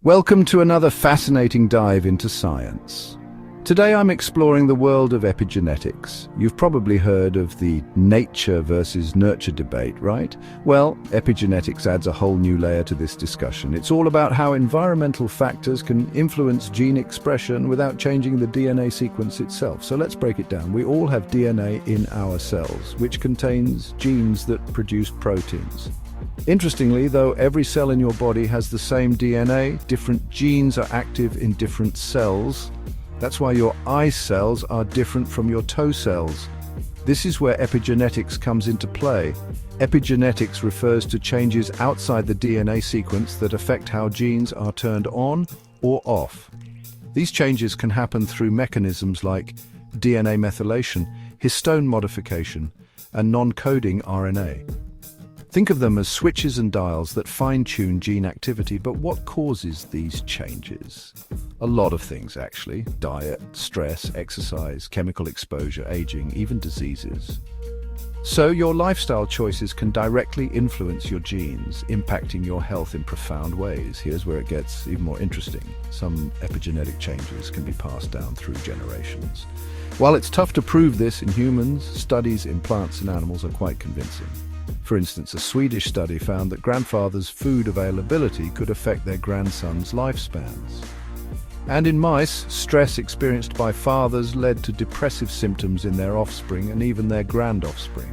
Welcome to another fascinating dive into science. Today I'm exploring the world of epigenetics. You've probably heard of the nature versus nurture debate, right? Well, epigenetics adds a whole new layer to this discussion. It's all about how environmental factors can influence gene expression without changing the DNA sequence itself. So let's break it down. We all have DNA in our cells, which contains genes that produce proteins. Interestingly, though every cell in your body has the same DNA, different genes are active in different cells. That's why your eye cells are different from your toe cells. This is where epigenetics comes into play. Epigenetics refers to changes outside the DNA sequence that affect how genes are turned on or off. These changes can happen through mechanisms like DNA methylation, histone modification, and non-coding RNA. Think of them as switches and dials that fine-tune gene activity, but what causes these changes? A lot of things, actually. Diet, stress, exercise, chemical exposure, aging, even diseases. So your lifestyle choices can directly influence your genes, impacting your health in profound ways. Here's where it gets even more interesting. Some epigenetic changes can be passed down through generations. While it's tough to prove this in humans, studies in plants and animals are quite convincing. For instance, a Swedish study found that grandfathers' food availability could affect their grandsons' lifespans. And in mice, stress experienced by fathers led to depressive symptoms in their offspring and even their grand-offspring.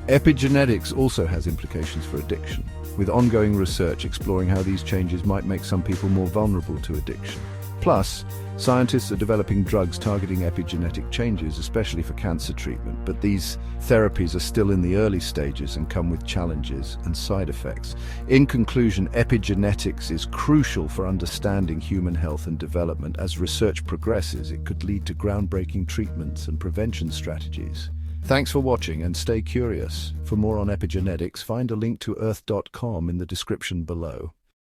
Epigenetics also has implications for addiction, with ongoing research exploring how these changes might make some people more vulnerable to addiction. Plus, scientists are developing drugs targeting epigenetic changes, especially for cancer treatment, but these therapies are still in the early stages and come with challenges and side effects. In conclusion, epigenetics is crucial for understanding human health and development. As research progresses, it could lead to groundbreaking treatments and prevention strategies. Thanks for watching and stay curious. For more on epigenetics, find a link to Earth.com in the description below.